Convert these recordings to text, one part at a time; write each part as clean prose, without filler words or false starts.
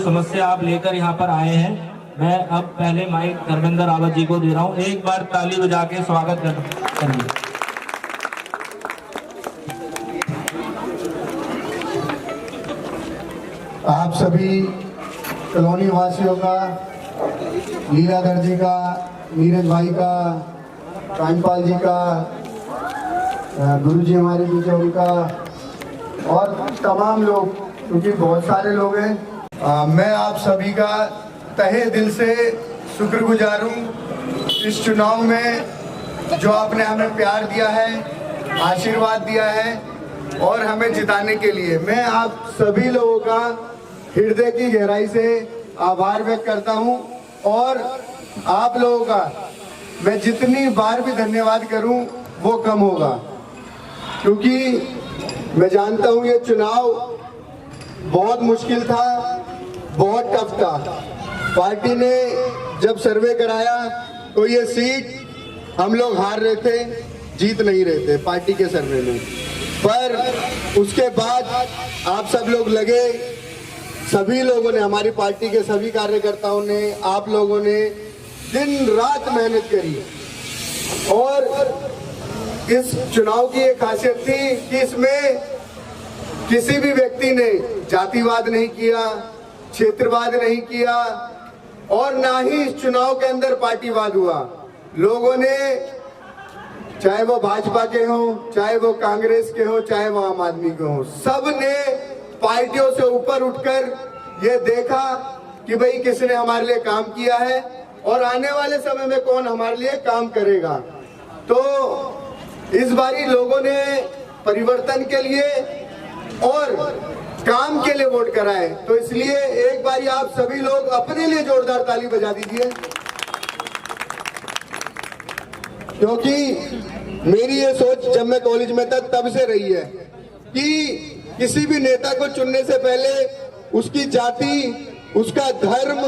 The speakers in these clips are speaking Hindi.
समस्या आप लेकर यहाँ पर आए हैं, मैं अब पहले माइक धर्मेंद्र रावत जी को दे रहा हूँ। एक बार ताली बजा के स्वागत करिए। आप सभी कॉलोनी वासियों का, लीलाधर जी का, नीरज भाई का, कांचपाल जी का, गुरु जी हमारे बीच उनका, और तमाम लोग, क्योंकि बहुत सारे लोग हैं, मैं आप सभी का तहे दिल से शुक्रगुजार हूँ। इस चुनाव में जो आपने हमें प्यार दिया है, आशीर्वाद दिया है और हमें जिताने के लिए मैं आप सभी लोगों का हृदय की गहराई से आभार व्यक्त करता हूँ। और आप लोगों का मैं जितनी बार भी धन्यवाद करूँ वो कम होगा, क्योंकि मैं जानता हूँ ये चुनाव बहुत मुश्किल था, बहुत टफ था। पार्टी ने जब सर्वे कराया तो ये सीट हम लोग हार रहे थे, जीत नहीं रहे थे पार्टी के सर्वे में। पर उसके बाद आप सब लोग लगे, सभी लोगों ने, हमारी पार्टी के सभी कार्यकर्ताओं ने, आप लोगों ने दिन रात मेहनत करी। और इस चुनाव की एक खासियत थी कि इसमें किसी भी व्यक्ति ने जातिवाद नहीं किया, क्षेत्रवाद नहीं किया और ना ही इस चुनाव के अंदर पार्टीवाद हुआ। लोगों ने, चाहे वो भाजपा के हों, चाहे वो कांग्रेस के हों, चाहे वो आम आदमी के हों, सब ने पार्टियों से ऊपर उठकर ये देखा कि भाई किसने हमारे लिए काम किया है और आने वाले समय में कौन हमारे लिए काम करेगा। तो इस बारी लोगों ने परिवर्तन के लिए और काम के लिए वोट कराए, तो इसलिए एक बारी आप सभी लोग अपने लिए जोरदार ताली बजा दीजिए। क्योंकि मेरी ये सोच जब मैं कॉलेज में था तब से रही है कि किसी भी नेता को चुनने से पहले उसकी जाति, उसका धर्म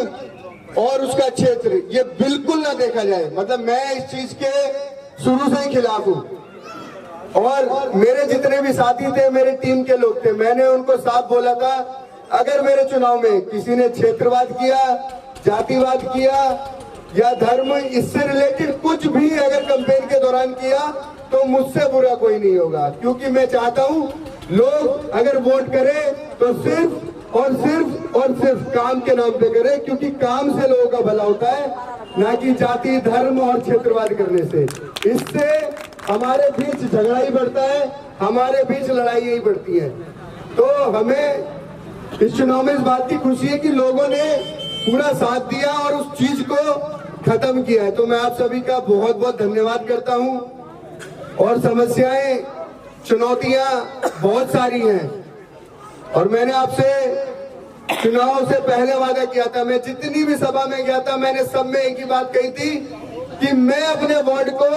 और उसका क्षेत्र ये बिल्कुल ना देखा जाए। मतलब मैं इस चीज के शुरू से ही खिलाफ हूँ। और मेरे जितने भी साथी थे, मेरे टीम के लोग थे, मैंने उनको साफ बोला था, अगर मेरे चुनाव में किसी ने क्षेत्रवाद किया, जातिवाद किया या धर्म इससे रिलेटेड कुछ भी अगर कैंपेन के दौरान किया तो मुझसे बुरा कोई नहीं होगा। क्योंकि मैं चाहता हूं लोग अगर वोट करें तो सिर्फ और सिर्फ और सिर्फ काम के नाम पे करें, क्योंकि काम से लोगों का भला होता है, ना कि जाति, धर्म और क्षेत्रवाद करने से। इससे हमारे बीच झगड़ा ही बढ़ता है, हमारे बीच लड़ाई ही बढ़ती है। तो हमें इस चुनाव में इस बात की खुशी है कि लोगों ने पूरा साथ दिया और उस चीज को खत्म किया है। तो मैं आप सभी का बहुत बहुत धन्यवाद करता हूं। और समस्याएं, चुनौतियां बहुत सारी हैं और मैंने आपसे चुनाव से पहले वादा किया था, मैं जितनी भी सभा में गया था मैंने सब में एक ही बात कही थी कि मैं अपने वार्ड को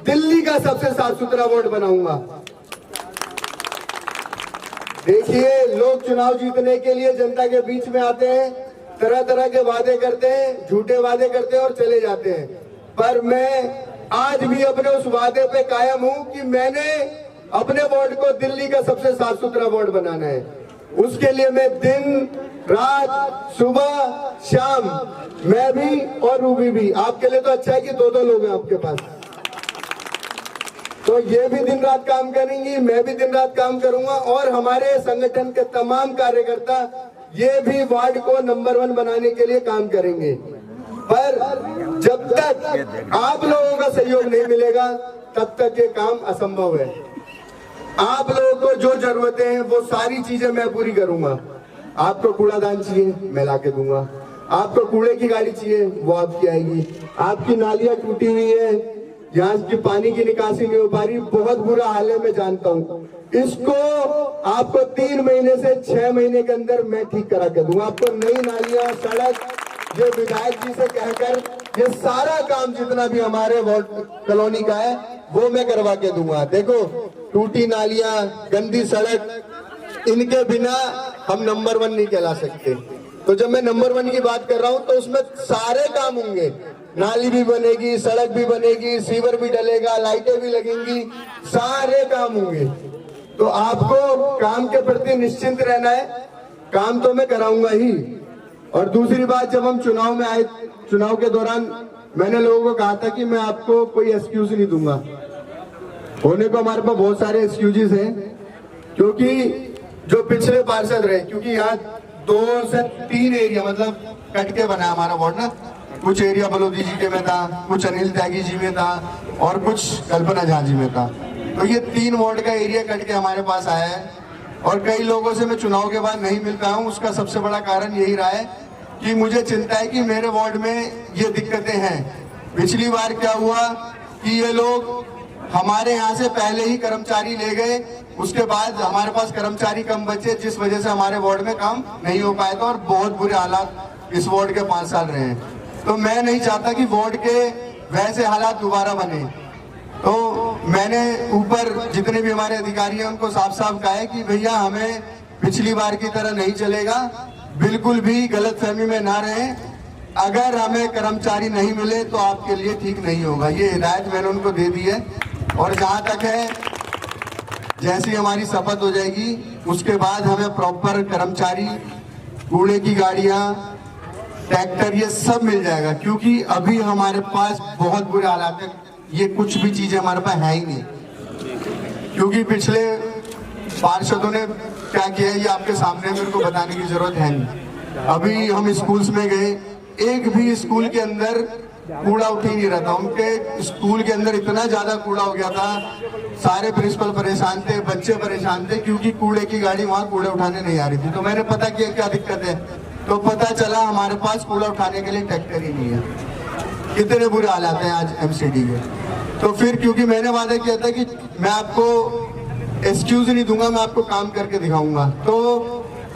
दिल्ली का सबसे साफ सुथरा वार्ड बनाऊंगा। देखिए, लोग चुनाव जीतने के लिए जनता के बीच में आते हैं, तरह तरह के वादे करते हैं, झूठे वादे करते हैं और चले जाते हैं। पर मैं आज भी अपने उस वादे पे कायम हूं कि मैंने अपने वार्ड को दिल्ली का सबसे साफ सुथरा वार्ड बनाना है। उसके लिए मैं दिन रात, सुबह शाम, मैं भी और रूबी भी, आपके लिए तो अच्छा है कि दो लोग हैं आपके पास, तो ये भी दिन रात काम करेंगी, मैं भी दिन रात काम करूंगा और हमारे संगठन के तमाम कार्यकर्ता ये भी वार्ड को नंबर 1 बनाने के लिए काम करेंगे। पर जब तक आप लोगों का सहयोग नहीं मिलेगा तब तक ये काम असंभव है। आप लोगों को जो जरूरतें हैं वो सारी चीजें मैं पूरी करूंगा। आपको कूड़ादान चाहिए, मैं लाके दूंगा। आपको कूड़े की गाड़ी चाहिए, वो आपकी आएगी। आपकी नालियां टूटी हुई है, यहाँ की पानी की निकासी नहीं हो पा रही, बहुत बुरा हाल है, मैं जानता हूँ। इसको आपको 3 महीने से 6 महीने के अंदर मैं ठीक करा के दूंगा। आपको नई नालियां, सड़क, ये विधायक जी से कहकर ये सारा काम जितना भी हमारे वार्ड कॉलोनी का है वो मैं करवा के दूंगा। देखो, टूटी नालियां, गंदी सड़क, इनके बिना हम नंबर 1 नहीं कहला सकते। तो जब मैं नंबर 1 की बात कर रहा हूं तो उसमें सारे काम होंगे, नाली भी बनेगी, सड़क भी बनेगी, सीवर भी डलेगा, लाइटें भी लगेंगी, सारे काम होंगे। तो आपको काम के प्रति निश्चिंत रहना है, काम तो मैं कराऊंगा ही, और दूसरी बात, जब हम चुनाव में आए, चुनाव के दौरान मैंने लोगों को कहा था कि मैं आपको कोई एक्सक्यूज नहीं दूंगा। होने को हमारे पास बहुत सारे एक्सक्यूजेस हैं, क्योंकि जो पिछले पार्षद रहे, क्योंकि यहाँ 2 से 3 एरिया मतलब कट के बना हमारा वार्ड ना, कुछ एरिया बलोदी जी के में था, कुछ अनिल त्यागी जी में था और कुछ कल्पना झा जी में था। तो ये 3 वार्ड का एरिया कट के हमारे पास आया है और कई लोगों से मैं चुनाव के बाद नहीं मिल पाया हूँ। उसका सबसे बड़ा कारण यही रहा है कि मुझे चिंता है कि मेरे वार्ड में ये दिक्कतें हैं। पिछली बार क्या हुआ कि ये लोग हमारे यहाँ से पहले ही कर्मचारी ले गए, उसके बाद हमारे पास कर्मचारी कम बचे, जिस वजह से हमारे वार्ड में काम नहीं हो पाया था और बहुत बुरे हालात इस वार्ड के 5 साल रहे हैं। तो मैं नहीं चाहता कि वार्ड के वैसे हालात दोबारा बने। तो मैंने ऊपर जितने भी हमारे अधिकारी हैं उनको साफ साफ कहा है कि भैया हमें पिछली बार की तरह नहीं चलेगा, बिल्कुल भी गलतफहमी में ना रहें। अगर हमें कर्मचारी नहीं मिले तो आपके लिए ठीक नहीं होगा, ये हिदायत मैंने उनको दे दी है। और जहां तक है, जैसी हमारी शपथ हो जाएगी उसके बाद हमें प्रॉपर कर्मचारी, कूड़े की गाड़ियां, ट्रैक्टर, ये सब मिल जाएगा, क्योंकि अभी हमारे पास बहुत बुरे हालात है। ये कुछ भी चीजें हमारे पास है ही नहीं, क्योंकि पिछले पार्षदों ने क्या किया है ये आपके सामने मेरे को बताने की जरूरत है नहीं। अभी हम स्कूल्स में गए, एक भी स्कूल के अंदर कूड़ा उठ ही नहीं रहा था। उनके स्कूल के अंदर इतना ज्यादा कूड़ा हो गया था, सारे प्रिंसिपल परेशान थे, बच्चे परेशान थे, क्योंकि कूड़े की गाड़ी वहां कूड़े उठाने नहीं आ रही थी। तो मैंने पता किया क्या दिक्कत है, तो पता चला हमारे पास कूड़ा उठाने के लिए ट्रैक्टर ही नहीं है। कितने बुरे हालात हैं आज एमसीडी के। तो फिर क्योंकि मैंने वादा किया था कि मैं आपको एक्सक्यूज नहीं दूंगा, मैं आपको काम करके दिखाऊंगा, तो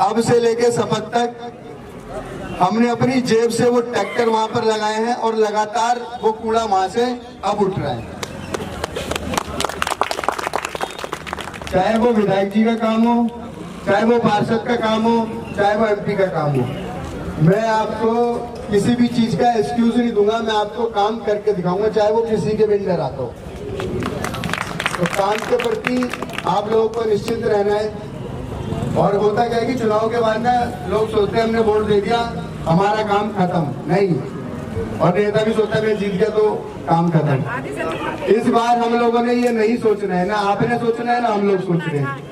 अब से लेके शपथ तक हमने अपनी जेब से वो ट्रैक्टर वहां पर लगाए हैं और लगातार वो कूड़ा वहां से अब उठ रहा है। चाहे वो विधायक जी का काम हो, चाहे वो पार्षद का काम हो, चाहे वो एमपी का काम हो, मैं आपको किसी भी चीज का एक्सक्यूज नहीं दूंगा, मैं आपको काम करके दिखाऊंगा, चाहे वो किसी के भी अंडर आता हो। तो काम के प्रति आप लोगों को निश्चित रहना है। और होता क्या है कि चुनाव के बाद ना लोग सोचते हैं हमने वोट दे दिया हमारा काम खत्म, नहीं। और नेता भी सोचता है मैं जीत गया तो काम खत्म। इस बार हम लोगों ने ये नहीं सोचना है, ना आपने सोचना है ना हम लोग सोच रहे हैं।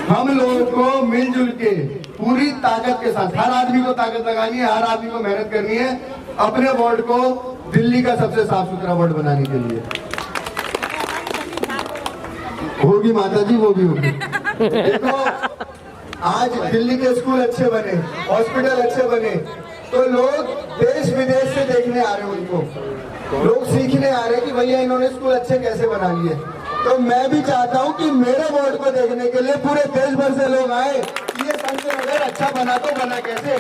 हम लोगों को मिलजुल के पूरी ताकत के साथ, हर आदमी को ताकत लगानी है, हर आदमी को मेहनत करनी है अपने वार्ड को दिल्ली का सबसे साफ सुथरा वार्ड बनाने के लिए। होगी माता जी, वो भी होगी। देखो आज दिल्ली के स्कूल अच्छे बने, हॉस्पिटल अच्छे बने, तो लोग देश विदेश से देखने आ रहे हैं, उनको लोग सीखने आ रहे हैं कि भैया इन्होंने स्कूल अच्छे कैसे बना लिए। तो मैं भी चाहता हूं कि मेरे वार्ड को देखने के लिए पूरे देश भर से लोग आए कि ये संत नगर अच्छा बना तो बना कैसे,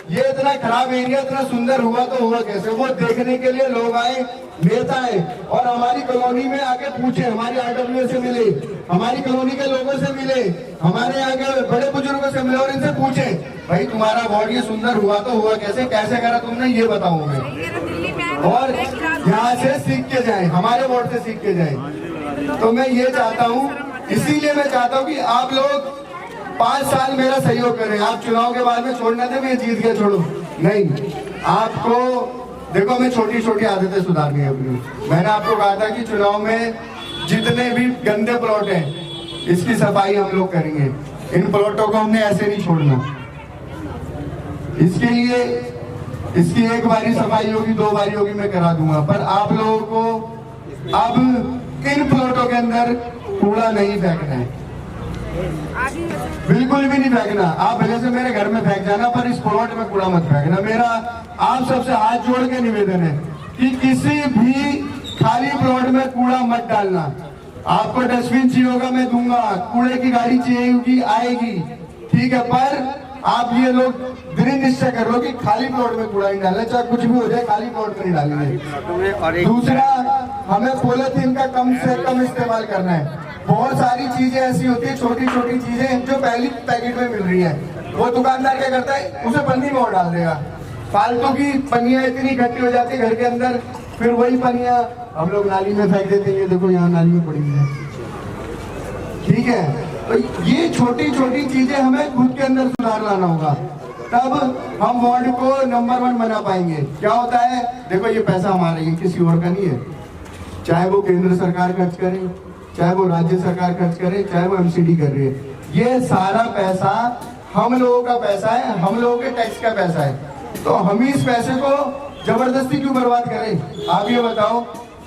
ये इतना खराब एरिया इतना सुंदर हुआ तो हुआ कैसे। वो देखने के लिए लोग आए, नेता आए और हमारी कॉलोनी में आके पूछे, हमारी आरडब्ल्यू से मिले, हमारी कॉलोनी के लोगों से मिले, हमारे यहाँ के बड़े बुजुर्गों से मिले और इनसे पूछे भाई तुम्हारा वार्ड ये सुंदर हुआ तो हुआ कैसे, कैसे करा तुमने, ये बताओ हमें। और यहाँ से सीख के जाए, हमारे वार्ड से सीख के जाए। तो मैं ये चाहता हूँ, इसीलिए मैं चाहता हूँ कि आप लोग 5 साल मेरा सहयोग करें। आप चुनाव के बाद में छोड़ना थे मैं जीत गया छोड़ो नहीं, आपको देखो मैं छोटी छोटी आदतें सुधारनी है अपनी। मैंने आपको कहा था कि चुनाव में जितने भी गंदे प्लॉट हैं इसकी सफाई हम लोग करेंगे। इन प्लॉटों को हमने ऐसे नहीं छोड़ना, इसके लिए इसकी 1 बारी सफाई होगी, 2 बारी होगी, मैं करा दूंगा। पर आप लोगों को अब इन प्लॉटों के अंदर कूड़ा नहीं फेंकना है, बिल्कुल भी नहीं फेंकना। आप भले से मेरे घर में फेंक जाना, पर इस प्लॉट में कूड़ा मत फेंकना। मेरा आप सबसे हाथ जोड़ के निवेदन है कि किसी भी खाली प्लॉट में कूड़ा मत डालना। आपको डस्टबिन चाहिए होगा मैं दूंगा, कूड़े की गाड़ी चाहिए होगी आएगी, ठीक है, पर आप ये लोग दृढ़ निश्चय कर लो कि खाली प्लॉट में कूड़ा नहीं डालना, चाहे कुछ भी हो जाए खाली प्लॉट में नहीं डालेंगे। दूसरा, हमें पॉलीथीन का कम से कम इस्तेमाल करना है। बहुत सारी चीजें ऐसी होती है, छोटी छोटी चीजें जो पहली पैकेट में मिल रही है, वो दुकानदार क्या करता है उसे पन्नी में और डाल देगा। फालतू की पन्नियां इतनी इकट्ठी हो जाती है घर के अंदर, फिर वही पन्नियां हम लोग नाली में फेंक देते हैं। देखो यहाँ नाली में पड़ी हुई है, ठीक है। तो ये छोटी छोटी चीजें हमें खुद के अंदर सुधार लाना होगा, तब हम वार्ड को नंबर 1 बना पाएंगे। क्या होता है, देखो ये पैसा हमारा है, किसी और का नहीं है। चाहे वो केंद्र सरकार खर्च करे, चाहे वो राज्य सरकार खर्च करे, चाहे वो एमसीडी कर रही है, ये सारा पैसा हम लोगों का पैसा है, हम लोगों के टैक्स का पैसा है। तो हम ही इस पैसे को जबरदस्ती क्यों बर्बाद करें? आप ये बताओ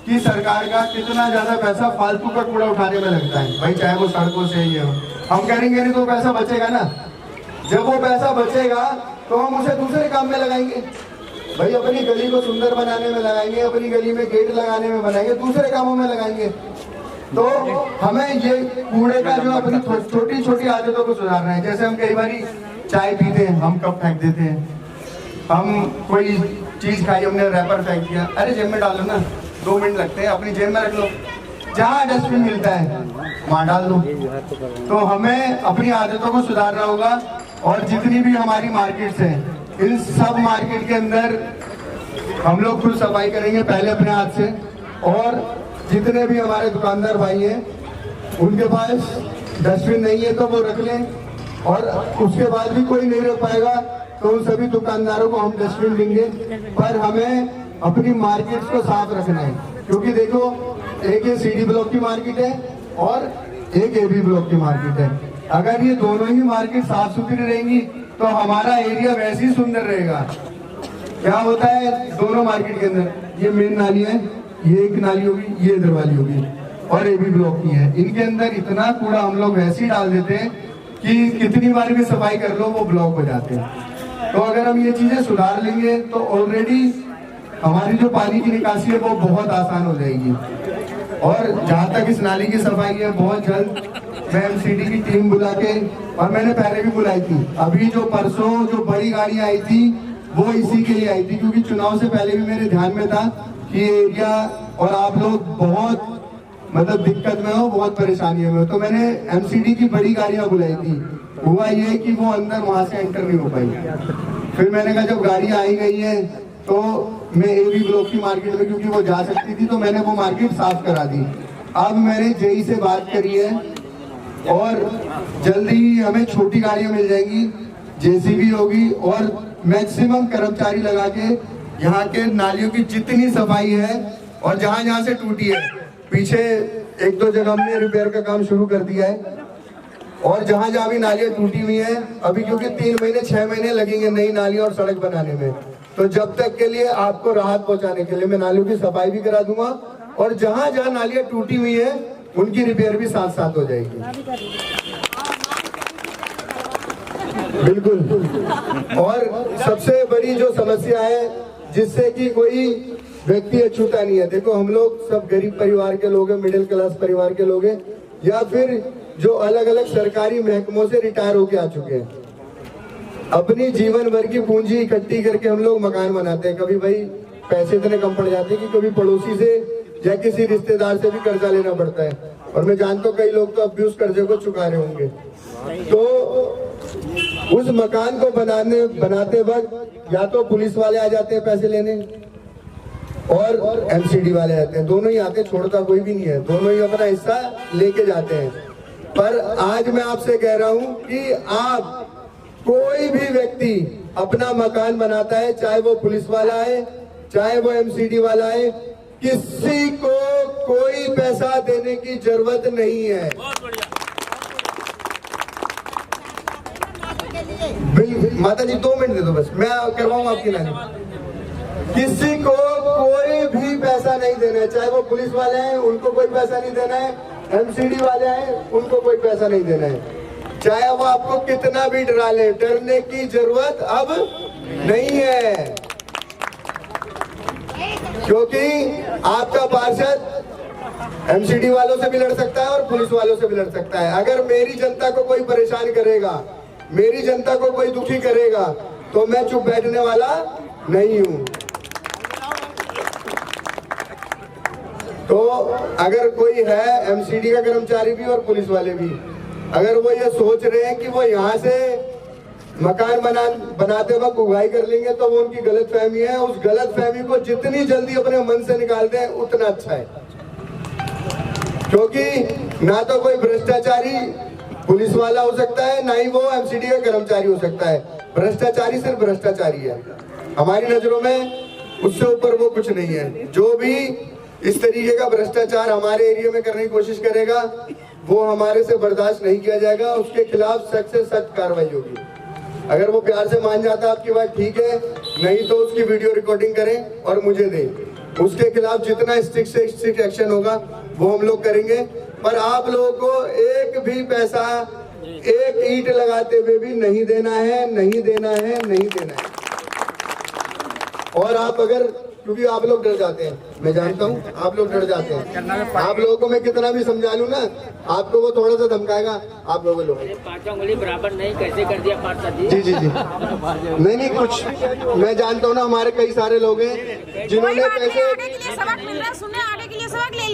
कि सरकार का कितना ज्यादा पैसा फालतू का कूड़ा उठाने में लगता है भाई, चाहे वो सड़कों से ये हो। हम करेंगे नहीं तो पैसा बचेगा ना। जब वो पैसा बचेगा तो हम उसे दूसरे काम में लगाएंगे भाई, अपनी गली को सुंदर बनाने में लगाएंगे, अपनी गली में गेट लगाने में बनाएंगे, दूसरे कामों में लगाएंगे। तो हमें ये कूड़े का जो अपनी छोटी छोटी आदतों को सुधारना है। जैसे हम कई बार चाय पीते हैं, हम कप फेंक देते हैं, हम कोई चीज खाई, हमने रैपर फेंक दिया, अरे जेब में डालो ना, 2 मिनट लगते हैं, अपनी जेब में रख लो, जहाँ डस्टबिन मिलता है वहाँ डाल दो। तो हमें अपनी आदतों को सुधारना होगा। और जितनी भी हमारी मार्केट्स हैं, इन सब मार्केट के अंदर हम लोग खुद सफाई करेंगे पहले अपने हाथ से। और जितने भी हमारे दुकानदार भाई हैं उनके पास डस्टबिन नहीं है तो वो रख लें, और उसके बाद भी कोई नहीं रख पाएगा तो उन सभी दुकानदारों को हम डस्टबिन देंगे। पर हमें अपनी मार्केट्स को साफ रखना है, क्योंकि देखो एक ये सीडी ब्लॉक की मार्केट है और एक एबी ब्लॉक की मार्केट है। अगर ये दोनों ही मार्केट साफ सुथरी रहेंगी तो हमारा एरिया वैसे ही सुंदर रहेगा। क्या होता है दोनों मार्केट के अंदर, ये मेन नाली है, ये एक नाली होगी, ये इधर वाली होगी, और एबी ब्लॉक की है। इनके अंदर इतना कूड़ा हम लोग वैसे ही डाल देते हैं कि कितनी बार भी सफाई कर लो वो ब्लॉक हो जाते हैं। तो अगर हम ये चीजें सुधार लेंगे तो ऑलरेडी हमारी जो पानी की निकासी है वो बहुत आसान हो जाएगी। और जहाँ तक इस नाली की सफाई है, बहुत जल्द मैं एमसीडी की टीम बुला के, और मैंने पहले भी बुलाई थी, अभी जो परसों जो बड़ी गाड़ी आई थी वो इसी के लिए आई थी, क्योंकि चुनाव से पहले भी मेरे ध्यान में था कि ये एरिया और आप लोग बहुत मतलब दिक्कत में हो, बहुत परेशानियों में हो। तो मैंने एमसीडी की बड़ी गाड़ियां बुलाई थी। हुआ ये कि वो अंदर वहां से एंटर नहीं हो पाई। फिर मैंने कहा जब गाड़ियां आई गई है तो मैं एबी ब्लॉक की मार्केट में, क्योंकि वो जा सकती थी, तो मैंने वो मार्केट साफ करा दी। अब मैंने जेई से बात करी है और जल्दी ही हमें छोटी गाड़ियां मिल जाएंगी, जेसीबी होगी, और मैक्सिमम कर्मचारी लगा के यहाँ के नालियों की जितनी सफाई है, और जहाँ जहाँ से टूटी है, पीछे 1-2 जगह हमने रिपेयर का काम शुरू कर दिया है। और जहाँ जहाँ भी नालियाँ टूटी हुई हैं अभी, क्योंकि 3 महीने 6 महीने लगेंगे नई नालियाँ और सड़क बनाने में, तो जब तक के लिए आपको राहत पहुँचाने के लिए मैं नालियों की सफाई भी करा दूंगा, और जहाँ जहाँ नालियाँ टूटी हुई है उनकी रिपेयर भी साथ साथ हो जाएगी। बिल्कुल। और सबसे बड़ी जो समस्या है जिससे कि कोई व्यक्ति अछूता नहीं है, देखो हम लोग सब गरीब परिवार के लोग हैं, मिडिल क्लास परिवार के लोग हैं, या फिर जो अलग अलग सरकारी महकमों से रिटायर होके आ चुके हैं। अपनी जीवन भर की पूंजी इकट्ठी करके हम लोग मकान बनाते हैं। कभी भाई पैसे इतने कम पड़ जाते हैं कि कभी पड़ोसी से या किसी रिश्तेदार से भी कर्जा लेना पड़ता है, और मैं जानता हूँ कई लोग तो अब भी उस कर्जे को चुका रहे होंगे। तो उस मकान को बनाते वक्त या तो पुलिस वाले आ जाते हैं पैसे लेने, और एमसीडी वाले आते हैं, दोनों ही आते हैं, छोड़ता कोई भी नहीं है, दोनों ही अपना हिस्सा लेके जाते हैं। पर आज मैं आपसे कह रहा हूं कि आप कोई भी व्यक्ति अपना मकान बनाता है, चाहे वो पुलिस वाला है, चाहे वो एमसीडी वाला है, किसी को कोई पैसा देने की जरूरत नहीं है। माता जी 2 मिनट दे दो बस, मैं करवाऊंगा आपकी नानी। किसी को कोई भी पैसा नहीं देना है, चाहे वो पुलिस वाले हैं उनको कोई पैसा नहीं देना है, एमसीडी वाले हैं उनको कोई पैसा नहीं देना है, चाहे वो आपको कितना भी डरा ले, डरने की जरूरत अब नहीं है। क्योंकि आपका पार्षद एमसीडी वालों से भी लड़ सकता है और पुलिस वालों से भी लड़ सकता है। अगर मेरी जनता को कोई परेशान करेगा, मेरी जनता को कोई दुखी करेगा, तो मैं चुप बैठने वाला नहीं हूं। तो अगर कोई है एमसीडी का कर्मचारी भी और पुलिस वाले भी, अगर वो ये सोच रहे हैं कि वो यहाँ से मकान बनाते वक्त उगाई कर लेंगे, तो वो उनकी गलत फहमी है। उस गलत फहमी को जितनी जल्दी अपने मन से निकाल दें उतना अच्छा है। क्योंकि ना तो कोई भ्रष्टाचारी पुलिस वाला हो सकता है, ना ही वो एमसीडी का कर्मचारी हो सकता है। भ्रष्टाचारी सिर्फ भ्रष्टाचारी है हमारी नजरों में, उससे ऊपर वो कुछ नहीं है। जो भी इस तरीके का भ्रष्टाचार हमारे एरिया में करने की कोशिश करेगा वो हमारे से बर्दाश्त नहीं किया जाएगा, उसके खिलाफ सख्त से सख्त कार्रवाई होगी। अगर वो प्यार से मान जाता आपकी बात ठीक है, नहीं तो उसकी वीडियो रिकॉर्डिंग करें और मुझे दें। उसके खिलाफ जितना स्ट्रिक्ट से स्ट्रिक्ट एक्शन होगा वो हम लोग करेंगे। पर आप लोगों को एक भी पैसा, एक ईंट लगाते हुए भी नहीं देना है, नहीं देना है, नहीं देना है। और आप अगर, क्योंकि आप लोग डर जाते हैं, मैं जानता हूँ आप लोग डर जाते हैं। आप लोगों को मैं कितना भी समझा लूँ ना, आपको वो थोड़ा सा धमकाएगा, आप लोगों को पांचों उंगली बराबर नहीं कैसे कर दिया पार्षद जी? जी जी जी नहीं कुछ मैं जानता हूँ ना, हमारे कई सारे लोग हैं जिन्होंने पैसे,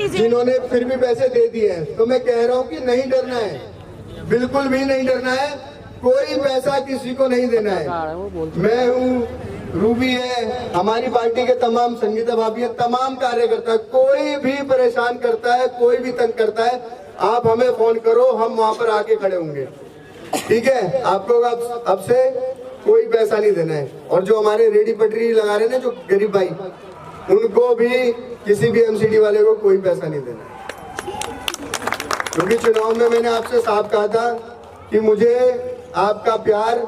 जिन्होंने फिर भी पैसे दे दिए हैं। तो मैं कह रहा हूँ कि नहीं डरना है, बिल्कुल भी नहीं डरना है। कोई पैसा किसी को नहीं देना है। मैं हूँ, रूबी है, हमारी पार्टी के तमाम संगीता भाभी है, तमाम कार्यकर्ता, कोई भी परेशान करता है, कोई भी तंग करता है, आप हमें फोन करो, हम वहां पर आके खड़े होंगे। ठीक है, आपको अब से कोई पैसा नहीं देना है। और जो हमारे रेडी पटरी लगा रहे हैं जो गरीब भाई, उनको भी किसी भी एमसीडी वाले को कोई पैसा नहीं देना है। क्योंकि चुनाव में मैंने आपसे साफ कहा था कि मुझे आपका प्यार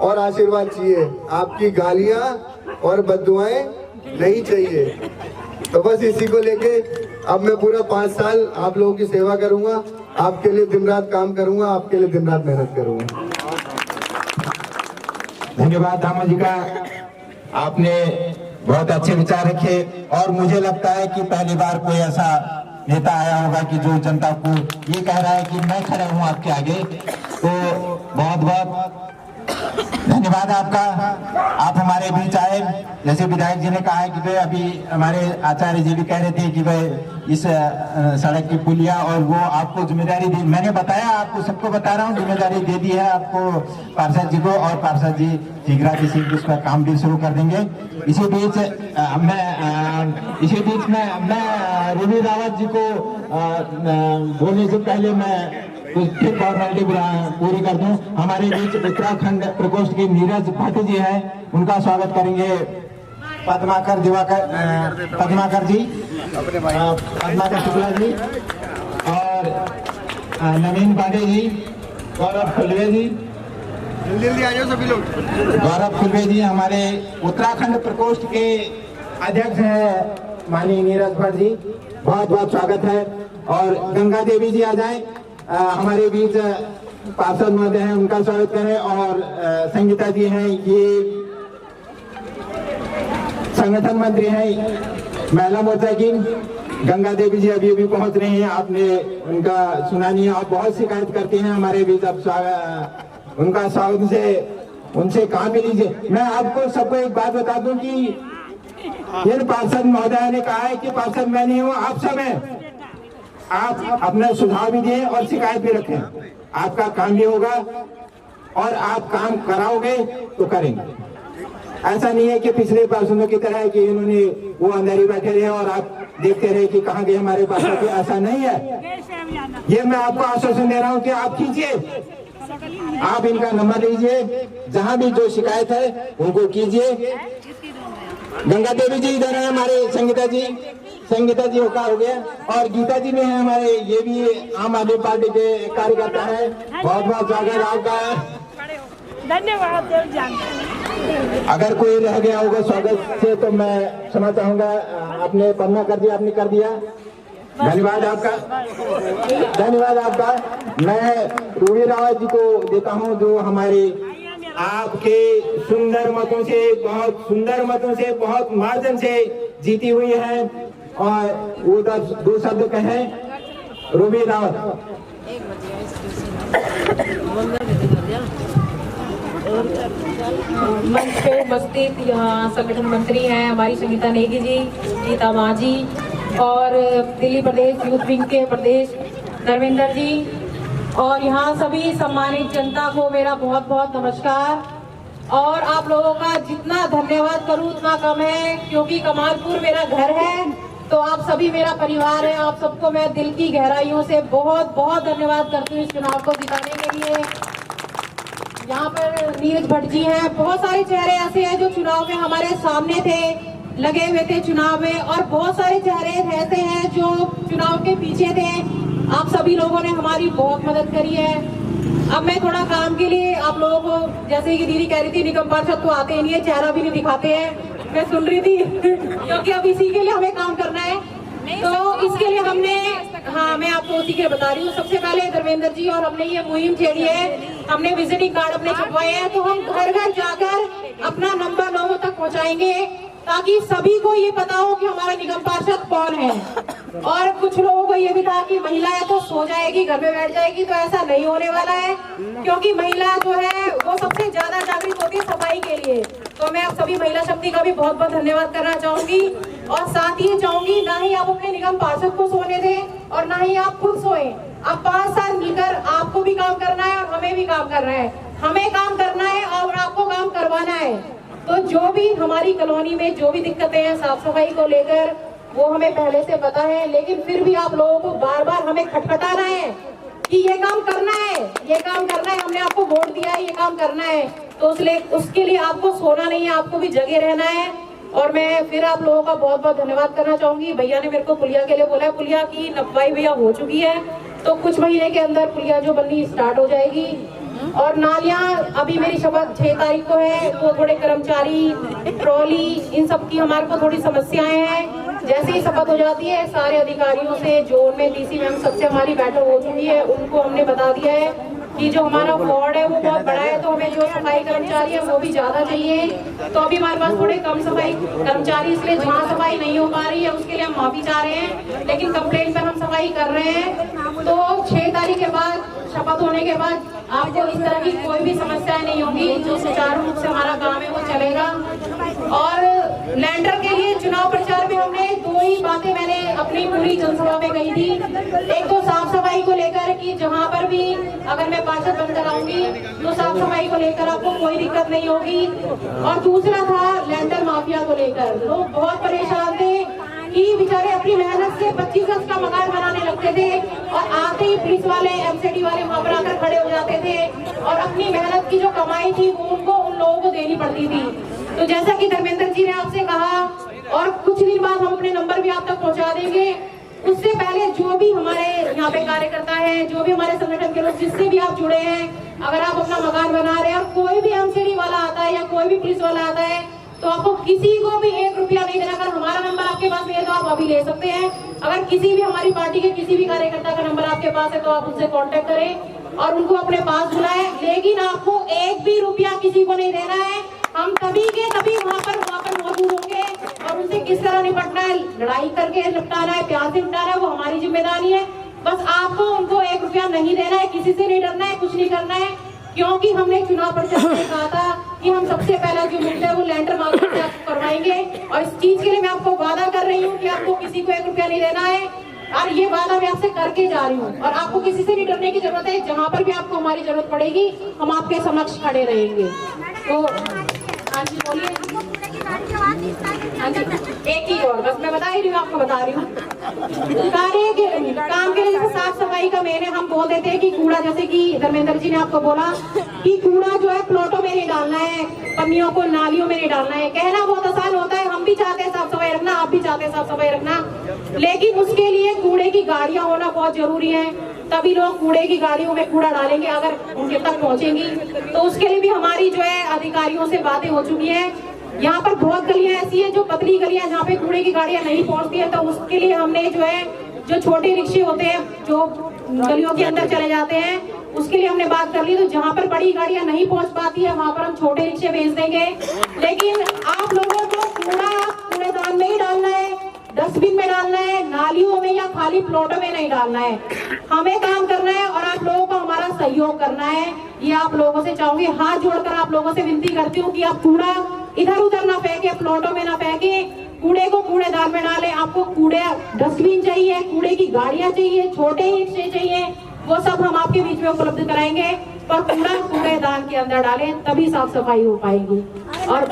और आशीर्वाद चाहिए, आपकी गालियां और बद्दुआएं नहीं चाहिए। तो बस इसी को लेके अब मैं पूरा 5 साल आप लोगों की सेवा करूंगा, आपके लिए दिन रात काम करूंगा, आपके लिए दिन रात मेहनत करूंगा। धन्यवाद दामा जी का, आपने बहुत अच्छे विचार रखे। और मुझे लगता है कि पहली बार कोई ऐसा नेता आया होगा कि जो जनता को ये कह रहा है कि मैं खड़ा हूं आपके आगे। तो बहुत बहुत धन्यवाद आपका, आप हमारे बीच आए। जैसे विधायक जी ने कहा है कि भाई अभी हमारे आचार्य जी भी कह रहे थे कि भाई इस सड़क की पुलिया और वो आपको जिम्मेदारी दी। मैंने बताया, आपको सबको बता रहा हूँ, जिम्मेदारी दे दी है आपको पार्षद जी को, और पार्षद जी शीघ्र किसी उसका काम भी शुरू कर देंगे। इसी बीच मैं रूबी रावत जी को बोलने से पहले मैं फिर फॉर्मेलिटी पूरी कर दूं। हमारे बीच उत्तराखंड प्रकोष्ठ के नीरज भट्ट जी हैं, उनका स्वागत करेंगे पद्माकर जी, पद्माकर शुक्ला जी और नवीन पांडे जी, गौरव खुलवे जी, जल्दी आ जाओ सभी लोग। गौरव खुलवे जी हमारे उत्तराखंड प्रकोष्ठ के अध्यक्ष हैं माननीय नीरज भट्ट जी, बहुत बहुत स्वागत है। और गंगा देवी जी आ जाए, हमारे बीच पार्षद महोदय हैं, उनका स्वागत करें। और संगीता जी हैं, ये संगठन मंत्री हैं महिला मोर्चा की। गंगा देवी जी अभी अभी पहुंच रही हैं, आपने उनका सुना नहीं है, आप बहुत शिकायत करते हैं हमारे बीच। अब उनका स्वागत से उनसे कहाँ भी लीजिए। मैं आपको सबको एक बात बता दूं कि ये पार्षद महोदय ने कहा है कि पार्षद मैं नहीं हूँ, आप सब हैं। आप अपना सुझाव भी दें और शिकायत भी रखें, आपका काम भी होगा और आप काम कराओगे तो करेंगे। ऐसा नहीं है कि पिछले पार्षदों की तरह कि इन्होंने वो अंदर ही बैठे रहे और आप देखते रहे कि कहाँ गए हमारे पार्षद। ऐसा नहीं है, ये मैं आपको आश्वासन दे रहा हूँ कि आप कीजिए, आप इनका नंबर लीजिए, जहाँ भी जो शिकायत है उनको कीजिए। गंगा देवी जी इधर है, हमारे संगीता जी का हो गया, और गीता जी भी है हमारे, ये भी आम आदमी पार्टी के कार्यकर्ता है। बहुत बहुत स्वागत आपका, धन्यवाद। अगर कोई रह गया होगा स्वागत से तो मैं क्षमा चाहूंगा। आपने पन्ना कर दिया, आपने कर दिया, धन्यवाद आपका, धन्यवाद आपका। मैं रूबी रावत जी को देता हूं, जो हमारे आपके सुंदर मतों से, बहुत सुंदर मतों से, बहुत मार्जिन से जीती हुई है। और वो 2 शब्द कहे, रूबी रावत। मंच पे उपस्थित यहाँ संगठन मंत्री हैं हमारी संगीता नेगी जी, गीता मांझी, और दिल्ली प्रदेश यूथ विंग के प्रदेश धर्मेंद्र जी, और यहाँ सभी सम्मानित जनता को मेरा बहुत बहुत नमस्कार। और आप लोगों का जितना धन्यवाद करूँ उतना कम है, क्योंकि कमालपुर मेरा घर है। तो आप सभी मेरा परिवार है, आप सबको मैं दिल की गहराइयों से बहुत बहुत धन्यवाद करती हूँ इस चुनाव को जिताने के लिए। यहाँ पर नीरज भट्ट जी हैं, बहुत सारे चेहरे ऐसे हैं जो चुनाव में हमारे सामने थे, लगे हुए थे चुनाव में, और बहुत सारे चेहरे ऐसे हैं जो चुनाव के पीछे थे। आप सभी लोगों ने हमारी बहुत मदद करी है। अब मैं थोड़ा काम के लिए आप लोगों को, जैसे कि दीदी कह रही थी निगम पार्षद तो आते ही नहीं है, चेहरा भी नहीं दिखाते हैं, मैं सुन रही थी क्योंकि अब इसी के लिए हमें काम करना है, तो इसके लिए हमने, हाँ मैं आपको उसी के बता रही हूँ। सबसे पहले धर्मेंद्र जी और हमने ये मुहिम छेड़ी है, हमने विजिटिंग कार्ड अपने छपवाए हैं, तो हम घर घर जाकर अपना नंबर लोगों तक पहुँचाएंगे ताकि सभी को ये पता हो कि हमारा निगम पार्षद कौन है। और कुछ लोगों को ये भी था कि महिला है तो सो जाएगी, घर में बैठ जाएगी, तो ऐसा नहीं होने वाला है, क्योंकि महिला जो है वो सबसे ज्यादा जागृत होती है सफाई के लिए। तो मैं आप सभी महिला शक्ति का भी बहुत बहुत धन्यवाद करना चाहूंगी, और साथ ही चाहूंगी ना ही आप अपने निगम पार्षद को सोने दें और ना ही आप खुद सोए। अब 5 साल मिलकर आपको भी काम करना है और हमें भी काम करना है, हमें काम करना है और आपको काम करवाना है। तो जो भी हमारी कॉलोनी में जो भी दिक्कतें हैं साफ सफाई को लेकर, वो हमें पहले से पता है, लेकिन फिर भी आप लोगों को बार बार हमें खटखटाना है कि ये काम करना है, ये काम करना है, हमने आपको वोट दिया है, ये काम करना है। तो उसके लिए आपको सोना नहीं है, आपको भी जगे रहना है। और मैं फिर आप लोगों का बहुत बहुत धन्यवाद करना चाहूंगी। भैया ने मेरे को पुलिया के लिए बोला है, पुलिया की नपवाई भैया हो चुकी है, तो कुछ महीने के अंदर पुलिया जो बननी स्टार्ट हो जाएगी। और नालियां, अभी मेरी शपथ 6 तारीख को है, तो थोड़े कर्मचारी, ट्रॉली, इन सब की हमारे को थोड़ी समस्याएं हैं। जैसे ही शपथ हो जाती है, सारे अधिकारियों से, जोन में डीसी मैम सबसे हमारी बैठक हो चुकी है, उनको हमने बता दिया है कि जो हमारा वार्ड है वो बहुत बड़ा है, तो हमें जो सफाई कर्मचारी है वो भी ज्यादा चाहिए। तो अभी हमारे पास थोड़े कम सफाई कर्मचारी, इसलिए जहाँ सफाई नहीं हो पा रही है उसके लिए हम माफी चाह रहे हैं, लेकिन कंप्लेंट पर हम सफाई कर रहे हैं। तो 6 तारीख के बाद, शपथ होने के बाद, आपको इस तरह की कोई भी समस्याएं नहीं होगी, जो सुचारू रूप से हमारा काम है वो चलेगा। और लैंडर के लिए चुनाव प्रचार में हमने 2 ही बातें मैंने अपनी पूरी जनसभा में कही थी। एक तो साफ सफाई को लेकर कि जहाँ पर भी अगर मैं पार्षद बनकर आऊंगी तो साफ सफाई को लेकर आपको कोई दिक्कत नहीं होगी। और दूसरा था लैंडर माफिया को लेकर, लोग बहुत परेशान थे कि बेचारे अपनी मेहनत से 25 गज का मकान बनाने लगते थे और आते ही पुलिस वाले, एमसीडी वाले वहां पर आकर खड़े हो जाते थे और अपनी मेहनत की जो कमाई थी वो उनको, उन लोगों को देनी पड़ती थी। तो जैसा कि धर्मेंद्र जी ने आपसे कहा, और कुछ दिन बाद हम अपने नंबर भी आप तक पहुंचा देंगे। उससे पहले जो भी हमारे यहाँ पे कार्यकर्ता है, जो भी हमारे संगठन के लोग, जिससे भी आप जुड़े हैं, अगर आप अपना मकान बना रहे हैं और कोई भी एमसीडी वाला आता है या कोई भी पुलिस वाला आता है, तो आपको किसी को भी 1 रुपया नहीं देना। अगर हमारा नंबर आपके पास नहीं है तो आप अभी ले सकते हैं। अगर किसी भी हमारी पार्टी के किसी भी कार्यकर्ता का नंबर आपके पास है तो आप उनसे कांटेक्ट करें और उनको अपने पास बुलाएं, लेकिन आपको 1 भी रुपया किसी को नहीं देना है। हम तभी के तभी वहाँ पर मौजूद होंगे और उनसे किस तरह निपटना है, लड़ाई करके निपटाना है, प्यार से निपटाना है, वो हमारी जिम्मेदारी है। बस आपको उनको 1 रुपया नहीं देना है, किसी से नहीं डरना है, कुछ नहीं करना है, क्योंकि हमने चुनाव प्रचार में कहा था कि हम सबसे पहला जो मुद्दा है वो लैंडर मार्केट से आपको करवाएंगे। और इस चीज के लिए मैं आपको वादा कर रही हूँ कि आपको किसी को 1 रुपया नहीं देना है, और ये वादा मैं आपसे करके जा रही हूँ। और आपको किसी से नहीं डरने की जरूरत है, जहाँ पर भी आपको हमारी जरूरत पड़ेगी हम आपके समक्ष खड़े रहेंगे। तो हाँ जी बोलिए। हाँ जी, एक ही और बस मैं बता ही रही हूँ, आपको बता रही हूँ। काम के लिए जैसे साफ सफाई का मेन है, हम बोल देते हैं कि कूड़ा, जैसे कि धर्मेंद्र जी ने आपको बोला कि कूड़ा जो है प्लॉटों में नहीं डालना है, पन्नियों को नालियों में नहीं डालना है। कहना बहुत आसान होता है, हम भी चाहते हैं साफ सफाई रखना, आप भी चाहते हैं साफ सफाई रखना, लेकिन उसके लिए कूड़े की गाड़ियां होना बहुत जरूरी है, तभी लोग कूड़े की गाड़ियों में कूड़ा डालेंगे, अगर उनके तक पहुंचेंगी। तो उसके लिए भी हमारी जो है अधिकारियों से बातें हो चुकी है। यहाँ पर बहुत गलियां ऐसी हैं जो पतली गलियां जहाँ पे कूड़े की गाड़ियां नहीं पहुँचती है, तो उसके लिए हमने जो है, जो छोटे रिक्शे होते हैं जो गलियों के अंदर चले जाते हैं, उसके लिए हमने बात कर ली। तो जहाँ पर बड़ी गाड़ियां नहीं पहुँच पाती है वहाँ पर हम छोटे रिक्शे भेज देंगे। लेकिन आप लोगों को कूड़ा कूड़ेदान में ही डालना है, डस्टबिन में डालना है, नालियों में या खाली प्लॉटों में नहीं डालना है। हमें काम करना है और आप लोगों को हमारा सहयोग करना है, ये आप लोगों से चाहूंगी। हाथ जोड़कर आप लोगों से विनती करती हूँ कि आप कूड़ा इधर उधर ना फेंके, प्लॉटों में ना फेंके, कूड़े को कूड़ेदान में डालें। आपको कूड़े डस्टबिन चाहिए, कूड़े की गाड़ियां चाहिए, छोटे रिक्शे चाहिए, वो सब हम आपके बीच में उपलब्ध कराएंगे, पर कूड़ा कूड़ेदान के अंदर डालें, तभी साफ सफाई हो पाएगी। और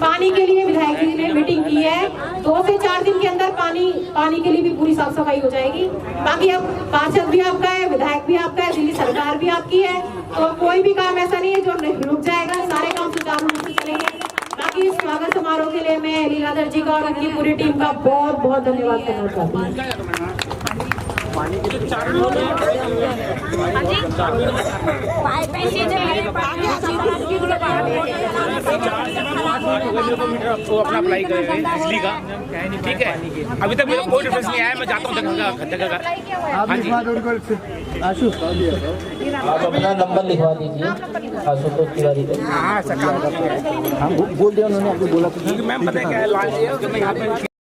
पानी के लिए विधायक जी ने मीटिंग की है, 2 से 4 दिन पानी के लिए भी पूरी साफ सफाई हो जाएगी। बाकी अब पार्षद भी आपका है, विधायक भी आपका है, दिल्ली सरकार भी आपकी है, तो कोई भी काम ऐसा नहीं है जो रुक जाएगा, सारे काम सुचारू रूप से चलेंगे। बाकी इस स्वागत समारोह के लिए मैं लीलाधर जी का और उनकी पूरी टीम का बहुत बहुत धन्यवाद करना चाहती हूँ। वो अपना अप्लाई करेंगे बिजली का, ठीक है। अभी तक मेरा कोई डिफरेंस नहीं आया, मैं जाता हूँ जगह का। आप अपना नंबर लिखवा दीजिए आशुतोष तिवारी पे। हाँ बोल दिया उन्होंने, आपको बोला तो मैम पता है क्या है